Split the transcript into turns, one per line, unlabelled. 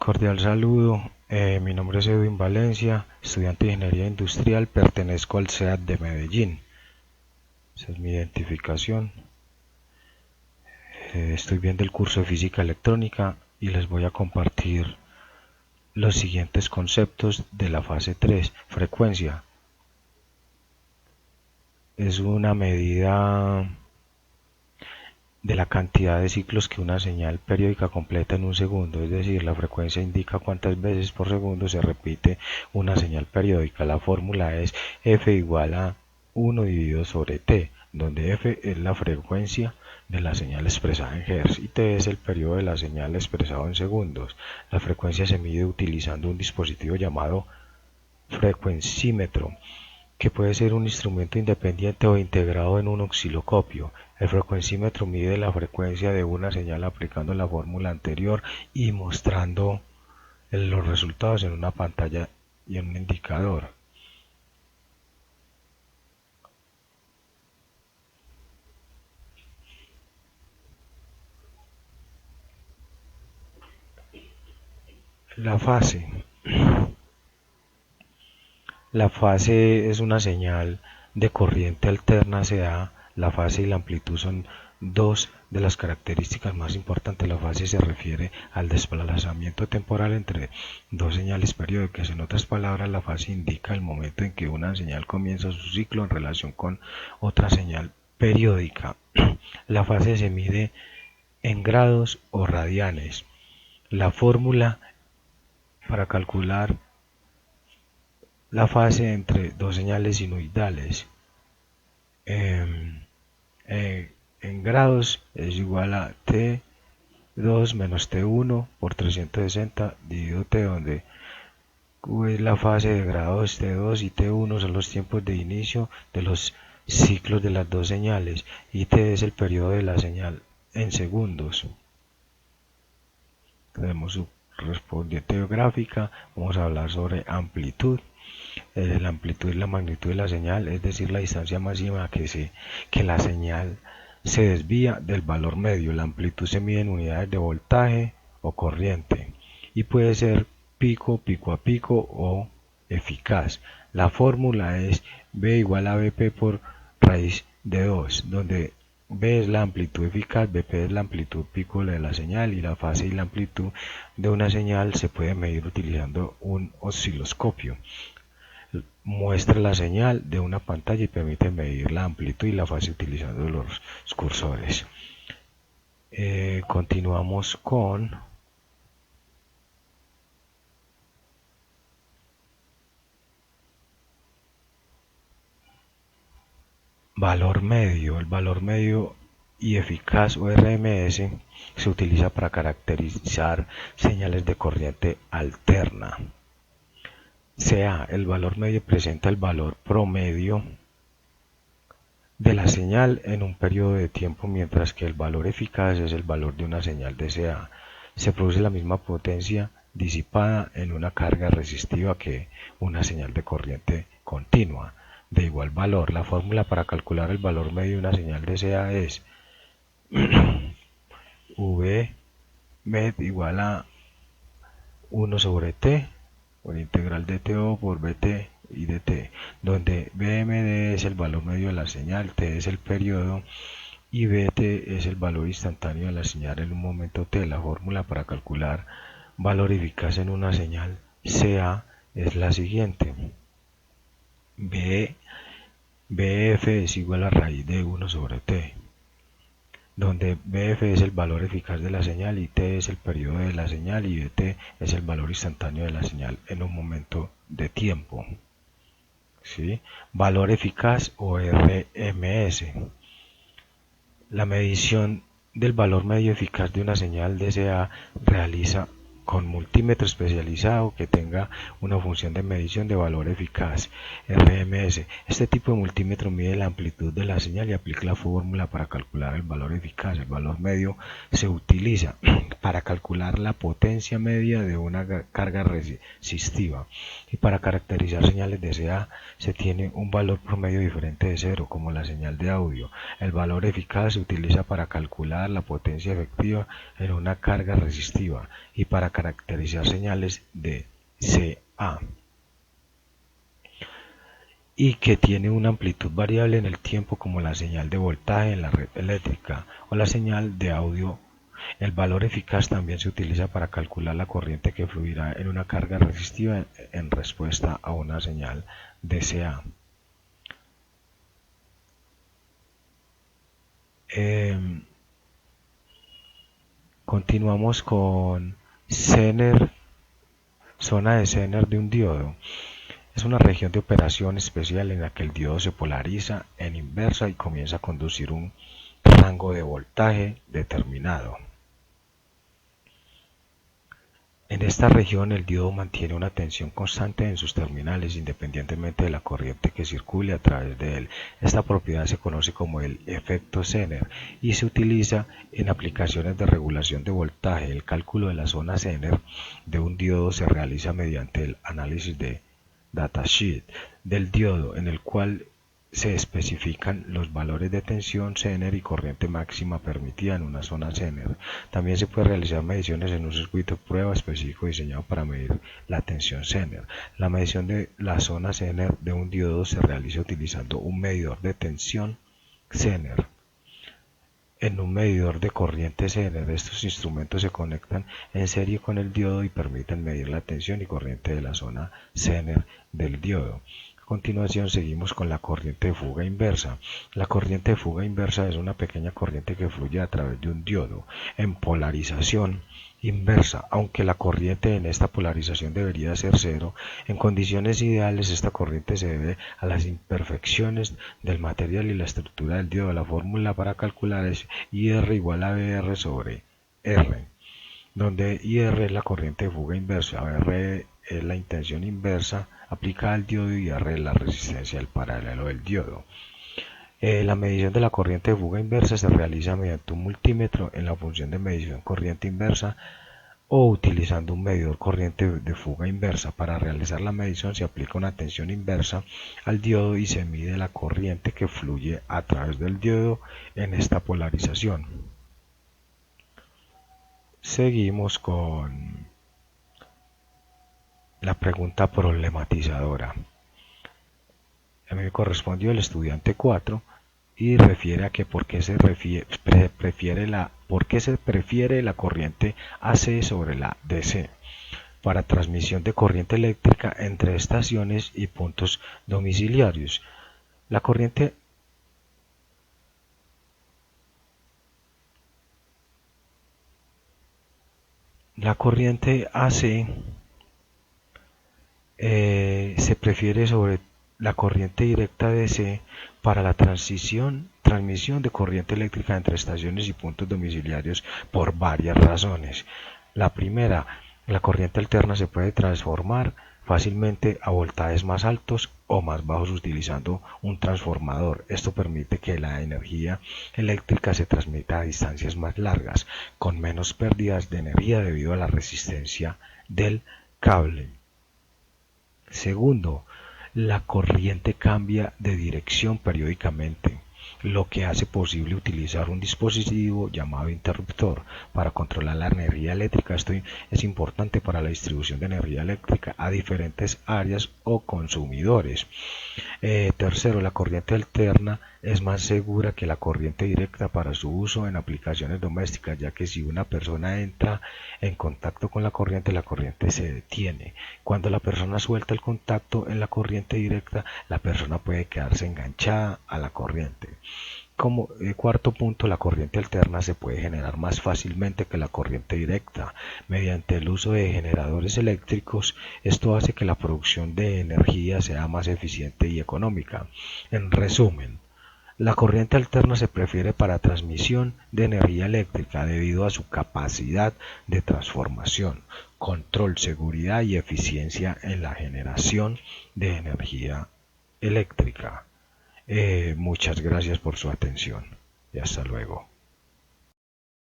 Cordial saludo, mi nombre es Edwin Valencia, estudiante de Ingeniería Industrial, pertenezco al SEAD de Medellín. Esa es mi identificación. Estoy viendo el curso de Física Electrónica y les voy a compartir los siguientes conceptos de la fase 3, frecuencia. Es una medida de la cantidad de ciclos que una señal periódica completa en un segundo, es decir, la frecuencia indica cuántas veces por segundo se repite una señal periódica. La fórmula es F igual a 1 dividido sobre T, donde F es la frecuencia de la señal expresada en Hz y T es el periodo de la señal expresado en segundos. La frecuencia se mide utilizando un dispositivo llamado frecuencímetro, que puede ser un instrumento independiente o integrado en un osciloscopio. El frecuencímetro mide la frecuencia de una señal aplicando la fórmula anterior y mostrando los resultados en una pantalla y en un indicador. La fase. La fase es una señal de corriente alterna, la fase y la amplitud son dos de las características más importantes. La fase se refiere al desplazamiento temporal entre dos señales periódicas. En otras palabras, la fase indica el momento en que una señal comienza su ciclo en relación con otra señal periódica. La fase se mide en grados o radianes. La fórmula para calcular la fase entre dos señales sinusoidales en grados es igual a T2 menos T1 por 360 dividido T, donde Q es la fase de grados, T2 y T1 son los tiempos de inicio de los ciclos de las dos señales y T es el periodo de la señal en segundos. Tenemos su correspondiente gráfica. Vamos a hablar sobre amplitud. La amplitud es la magnitud de la señal, es decir, la distancia máxima que la señal se desvía del valor medio. La amplitud se mide en unidades de voltaje o corriente y puede ser pico, pico a pico o eficaz. La fórmula es B igual a BP por raíz de 2, donde B es la amplitud eficaz, BP es la amplitud pico de la señal y la fase y la amplitud de una señal se puede medir utilizando un osciloscopio. Muestra la señal de una pantalla y permite medir la amplitud y la fase utilizando los cursores. Continuamos con valor medio. El valor medio y eficaz o RMS se utiliza para caracterizar señales de corriente alterna. El valor medio presenta el valor promedio de la señal en un periodo de tiempo, mientras que el valor eficaz es el valor de una señal de CA. Se produce la misma potencia disipada en una carga resistiva que una señal de corriente continua de igual valor. La fórmula para calcular el valor medio de una señal de CA es V med igual a 1 sobre T por integral de TO por BT y dt, donde BMD es el valor medio de la señal, T es el periodo y BT es el valor instantáneo de la señal en un momento T. La fórmula para calcular valor eficaz en una señal CA es la siguiente: BF es igual a raíz de 1 sobre T, donde BF es el valor eficaz de la señal y T es el periodo de la señal y BT es el valor instantáneo de la señal en un momento de tiempo. ¿Sí? Valor eficaz o RMS. La medición del valor medio eficaz de una señal DCA realiza con multímetro especializado que tenga una función de medición de valor eficaz, RMS. Este tipo de multímetro mide la amplitud de la señal y aplica la fórmula para calcular el valor eficaz. El valor medio se utiliza para calcular la potencia media de una carga resistiva y para caracterizar señales DCA se tiene un valor promedio diferente de cero, como la señal de audio. El valor eficaz se utiliza para calcular la potencia efectiva en una carga resistiva y para caracterizar señales de CA y que tiene una amplitud variable en el tiempo como la señal de voltaje en la red eléctrica o la señal de audio. El valor eficaz también se utiliza para calcular la corriente que fluirá en una carga resistiva en respuesta a una señal de CA. Continuamos con Zener, zona de Zener de un diodo. Es una región de operación especial en la que el diodo se polariza en inversa y comienza a conducir un rango de voltaje determinado. En esta región el diodo mantiene una tensión constante en sus terminales independientemente de la corriente que circule a través de él. Esta propiedad se conoce como el efecto Zener y se utiliza en aplicaciones de regulación de voltaje. El cálculo de la zona Zener de un diodo se realiza mediante el análisis de datasheet del diodo, en el cual se especifican los valores de tensión Zener y corriente máxima permitida en una zona Zener. También se puede realizar mediciones en un circuito de prueba específico diseñado para medir la tensión Zener. La medición de la zona Zener de un diodo se realiza utilizando un medidor de tensión Zener en un medidor de corriente Zener. Estos instrumentos se conectan en serie con el diodo y permiten medir la tensión y corriente de la zona Zener del diodo. A continuación seguimos con la corriente de fuga inversa. La corriente de fuga inversa es una pequeña corriente que fluye a través de un diodo en polarización inversa, aunque la corriente en esta polarización debería ser cero. En condiciones ideales esta corriente se debe a las imperfecciones del material y la estructura del diodo. La fórmula para calcular es IR igual a BR sobre R, donde IR es la corriente de fuga inversa, R es la intención inversa aplicada al diodo y R es la resistencia del paralelo del diodo. La medición de la corriente de fuga inversa se realiza mediante un multímetro en la función de medición corriente inversa o utilizando un medidor corriente de fuga inversa. Para realizar la medición se aplica una tensión inversa al diodo y se mide la corriente que fluye a través del diodo en esta polarización. Seguimos con la pregunta problematizadora. A mí me correspondió el estudiante 4 y refiere a que por qué se prefiere la corriente AC sobre la DC para transmisión de corriente eléctrica entre estaciones y puntos domiciliarios. La corriente AC se prefiere sobre la corriente directa DC para la transmisión de corriente eléctrica entre estaciones y puntos domiciliarios por varias razones. La primera, la corriente alterna se puede transformar fácilmente a voltajes más altos o más bajos utilizando un transformador. Esto permite que la energía eléctrica se transmita a distancias más largas, con menos pérdidas de energía debido a la resistencia del cable. Segundo, la corriente cambia de dirección periódicamente, lo que hace posible utilizar un dispositivo llamado interruptor para controlar la energía eléctrica. Esto es importante para la distribución de energía eléctrica a diferentes áreas o consumidores. Tercero, la corriente alterna es más segura que la corriente directa para su uso en aplicaciones domésticas, ya que si una persona entra en contacto con la corriente se detiene. Cuando la persona suelta el contacto en la corriente directa, la persona puede quedarse enganchada a la corriente. Como cuarto punto, la corriente alterna se puede generar más fácilmente que la corriente directa mediante el uso de generadores eléctricos. Esto hace que la producción de energía sea más eficiente y económica. En resumen, la corriente alterna se prefiere para transmisión de energía eléctrica debido a su capacidad de transformación, control, seguridad y eficiencia en la generación de energía eléctrica. Muchas gracias por su atención y hasta luego.